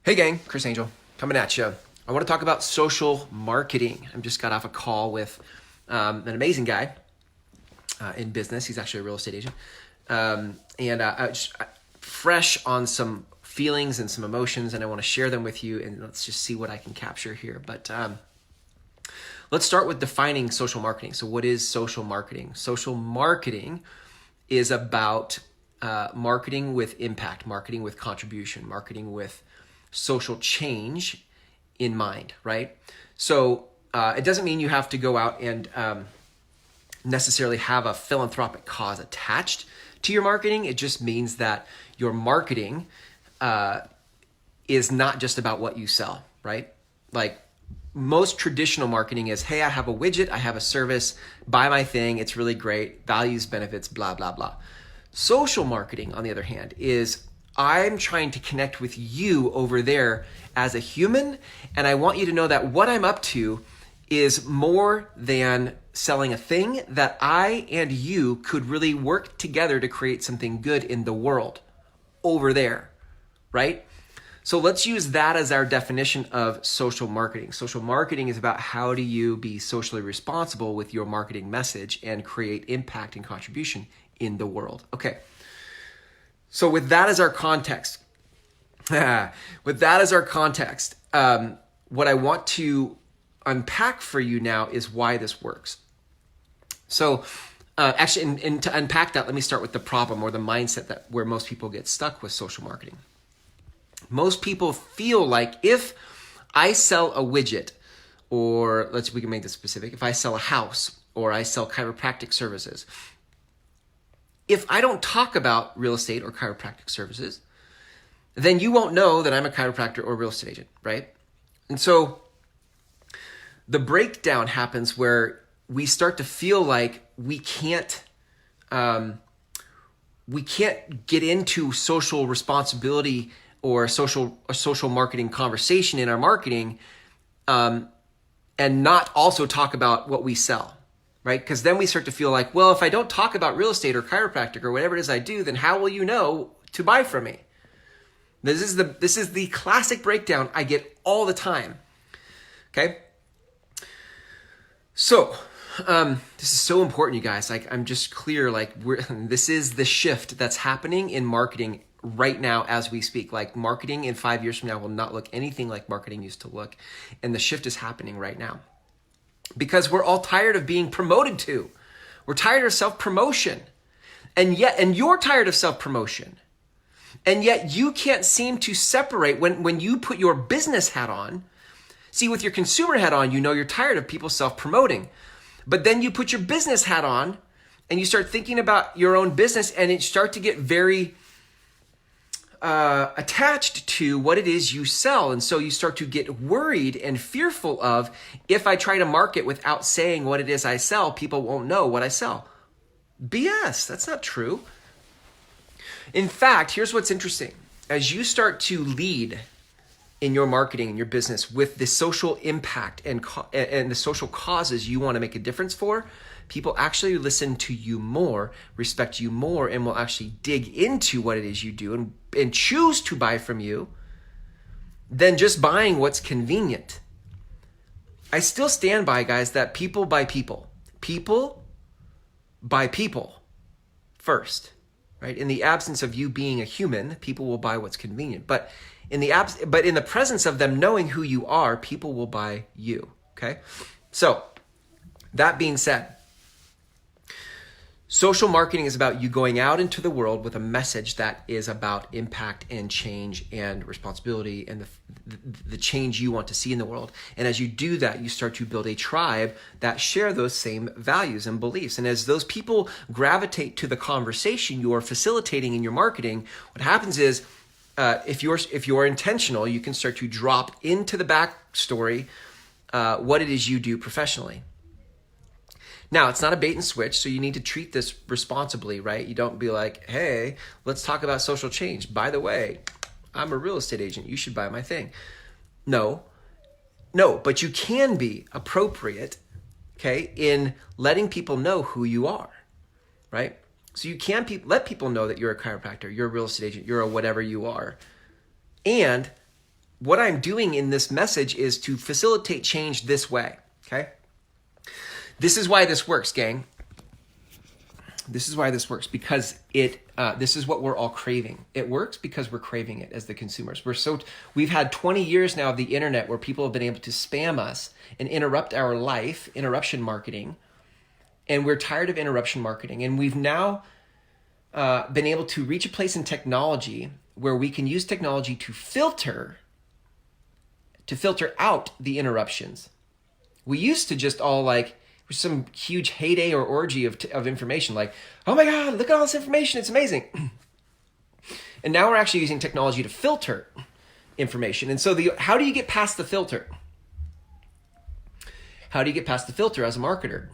Hey gang, Chris Angel coming at you. I want to talk about social marketing. I just got off a call with an amazing guy in business. He's actually a real estate agent. Fresh on some feelings and some emotions, and I want to share them with you, and let's just see what I can capture here. But let's start with defining social marketing. So what is social marketing? Social marketing is about marketing with impact, marketing with contribution, marketing with social change in mind, right? So it doesn't mean you have to go out and necessarily have a philanthropic cause attached to your marketing. It just means that your marketing is not just about what you sell, right? Like most traditional marketing is, hey, I have a widget, I have a service, buy my thing, it's really great, values, benefits, blah, blah, blah. Social marketing, on the other hand, is I'm trying to connect with you over there as a human, and I want you to know that what I'm up to is more than selling a thing, that I and you could really work together to create something good in the world over there, right? So let's use that as our definition of social marketing. Social marketing is about how do you be socially responsible with your marketing message and create impact and contribution in the world. Okay. So with that as our context, what I want to unpack for you now is why this works. So actually, and to unpack that, let me start with the problem or the mindset where most people get stuck with social marketing. Most people feel like if I sell a widget, or we can make this specific, if I sell a house or I sell chiropractic services, if I don't talk about real estate or chiropractic services, then you won't know that I'm a chiropractor or real estate agent, right? And so the breakdown happens where we start to feel like we can't get into social responsibility or a social marketing conversation in our marketing and not also talk about what we sell. Right? Because then we start to feel like, well, if I don't talk about real estate or chiropractic or whatever it is I do, then how will you know to buy from me? This is the classic breakdown I get all the time. Okay? So, this is so important, you guys. Like, I'm just clear, this is the shift that's happening in marketing right now as we speak. Like, marketing in 5 years from now will not look anything like marketing used to look. And the shift is happening right now. Because we're all tired of being promoted to. We're tired of self-promotion. And you're tired of self-promotion. And yet you can't seem to separate when you put your business hat on. See, with your consumer hat on, you know you're tired of people self-promoting. But then you put your business hat on and you start thinking about your own business and it start to get very attached to what it is you sell. And so you start to get worried and fearful of, if I try to market without saying what it is I sell, people won't know what I sell. BS, that's not true. In fact, here's what's interesting. As you start to lead in your marketing and your business with the social impact and the social causes you want to make a difference for, people actually listen to you more, respect you more, and will actually dig into what it is you do and choose to buy from you than just buying what's convenient. I still stand by, guys, that people buy people. People buy people first, right? In the absence of you being a human, people will buy what's convenient. But in the presence of them knowing who you are, people will buy you, okay? So, that being said, social marketing is about you going out into the world with a message that is about impact and change and responsibility and the change you want to see in the world. And as you do that, you start to build a tribe that share those same values and beliefs. And as those people gravitate to the conversation you are facilitating in your marketing, what happens is if you're intentional, you can start to drop into the backstory what it is you do professionally. Now, it's not a bait and switch, so you need to treat this responsibly, right? You don't be like, hey, let's talk about social change. By the way, I'm a real estate agent. You should buy my thing. No, but you can be appropriate, okay, in letting people know who you are, right? So you can let people know that you're a chiropractor, you're a real estate agent, you're a whatever you are. And what I'm doing in this message is to facilitate change this way, okay? This is why this works, gang. This is why this works, because this is what we're all craving. It works because we're craving it as the consumers. We've had 20 years now of the internet where people have been able to spam us and interrupt our life, interruption marketing, and we're tired of interruption marketing. And we've now been able to reach a place in technology where we can use technology to filter out the interruptions. We used to just all some huge heyday or orgy of information, like, oh my God, look at all this information, it's amazing. And now we're actually using technology to filter information. And so how do you get past the filter? How do you get past the filter as a marketer?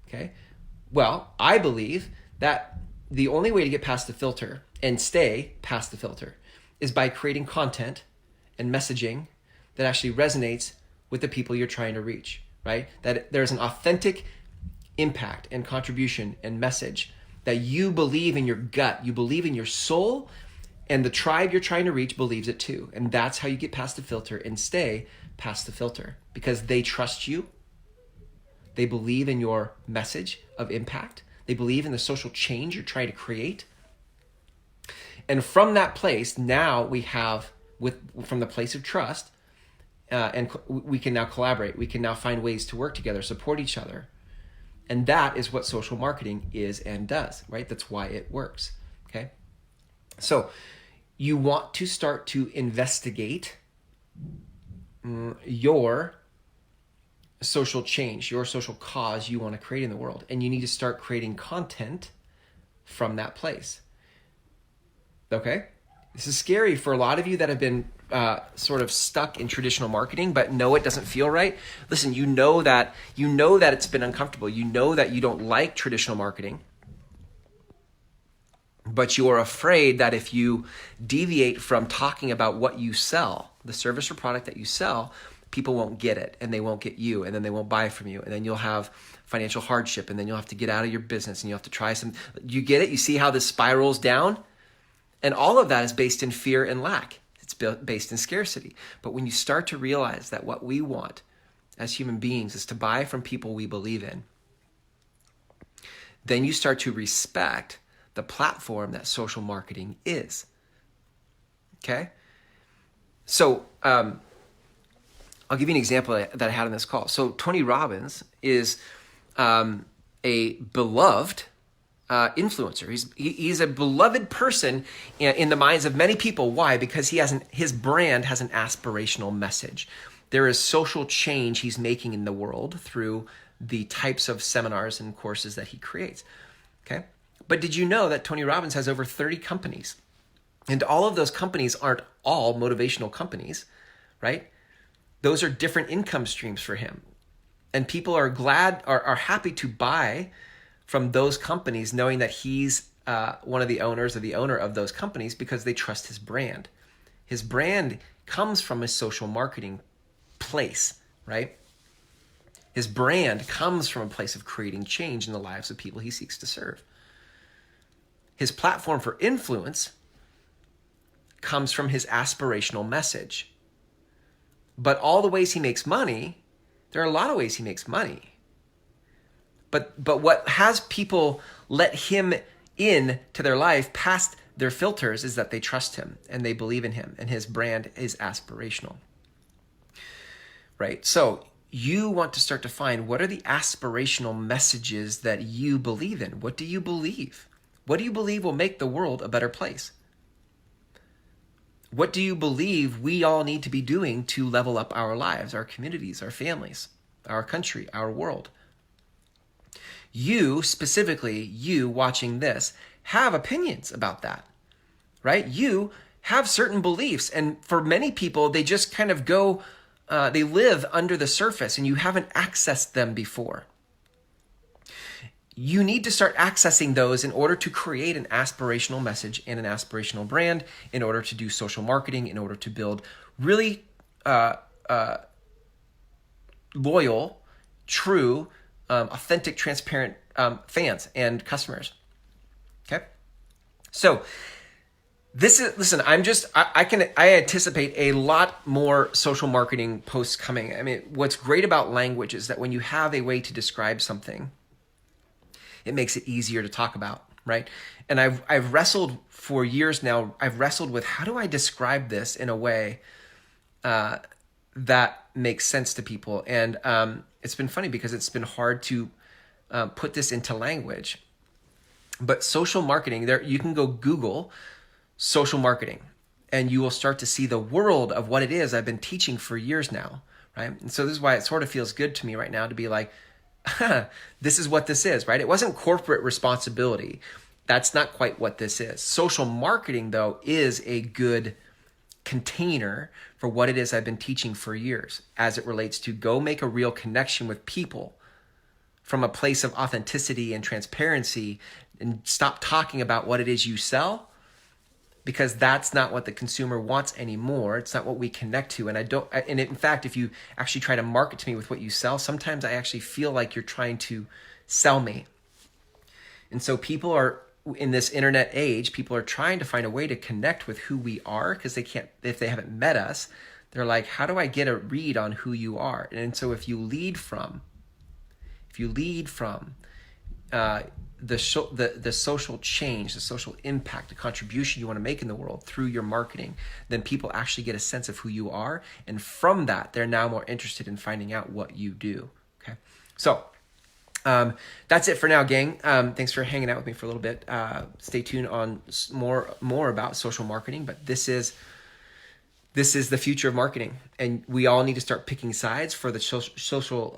Okay. Well, I believe that the only way to get past the filter and stay past the filter is by creating content and messaging that actually resonates with the people you're trying to reach. Right? That there's an authentic impact and contribution and message that you believe in your gut, you believe in your soul, and the tribe you're trying to reach believes it too. And that's how you get past the filter and stay past the filter, because they trust you. They believe in your message of impact. They believe in the social change you're trying to create. And from that place, now we have, from the place of trust, and we can now collaborate. We can now find ways to work together, support each other. And that is what social marketing is and does, right? That's why it works, okay? So you want to start to investigate your social change, your social cause you want to create in the world. And you need to start creating content from that place, okay? This is scary for a lot of you that have been sort of stuck in traditional marketing, but no, it doesn't feel right. Listen, you know that it's been uncomfortable. You know that you don't like traditional marketing, but you are afraid that if you deviate from talking about what you sell, the service or product that you sell, people won't get it, and they won't get you, and then they won't buy from you, and then you'll have financial hardship, and then you'll have to get out of your business, and you'll have to try some. You get it? You see how this spirals down? And all of that is based in fear and lack. It's based in scarcity. But when you start to realize that what we want as human beings is to buy from people we believe in, then you start to respect the platform that social marketing is. Okay? So I'll give you an example that I had on this call. So Tony Robbins is a beloved influencer. He's a beloved person in the minds of many people. Why? Because his brand has an aspirational message. There is social change he's making in the world through the types of seminars and courses that he creates. Okay? But did you know that Tony Robbins has over 30 companies? And all of those companies aren't all motivational companies, right? Those are different income streams for him. And people are happy to buy from those companies, knowing that he's one of the owners or the owner of those companies, because they trust his brand. His brand comes from his social marketing place, right? His brand comes from a place of creating change in the lives of people he seeks to serve. His platform for influence comes from his aspirational message. But all the ways he makes money, there are a lot of ways he makes money. But what has people let him in to their life past their filters is that they trust him and they believe in him, and his brand is aspirational. Right? So you want to start to find, what are the aspirational messages that you believe in? What do you believe? What do you believe will make the world a better place? What do you believe we all need to be doing to level up our lives, our communities, our families, our country, our world? You, specifically, you watching this, have opinions about that, right? You have certain beliefs, and for many people, they just kind of go, they live under the surface, and you haven't accessed them before. You need to start accessing those in order to create an aspirational message and an aspirational brand, in order to do social marketing, in order to build really loyal, true, authentic, transparent fans and customers. Okay? So Listen, I anticipate a lot more social marketing posts coming. I mean, what's great about language is that when you have a way to describe something, it makes it easier to talk about, right? And I've wrestled for years now. I've wrestled with how do I describe this in a way that makes sense to people. And it's been funny because it's been hard to put this into language. But social marketing, there you can go Google social marketing, and you will start to see the world of what it is I've been teaching for years now, right? And so this is why it sort of feels good to me right now to be like, this is what this is, right? It wasn't corporate responsibility. That's not quite what this is. Social marketing, though, is a good container for what it is I've been teaching for years as it relates to go make a real connection with people from a place of authenticity and transparency, and stop talking about what it is you sell, because that's not what the consumer wants anymore. It's not what we connect to. And in fact, if you actually try to market to me with what you sell, sometimes I actually feel like you're trying to sell me. And so people are, in this internet age, people are trying to find a way to connect with who we are, because they can't, if they haven't met us, they're like, how do I get a read on who you are? And so if you lead from the social change, the social impact, the contribution you want to make in the world through your marketing, then people actually get a sense of who you are. And from that, they're now more interested in finding out what you do. Okay. So that's it for now, gang. Thanks for hanging out with me for a little bit. Stay tuned on more about social marketing, but this is the future of marketing, and we all need to start picking sides for the social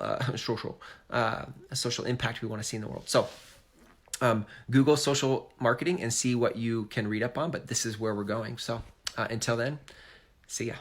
impact we want to see in the world. So Google social marketing and see what you can read up on, but this is where we're going. So until then, see ya.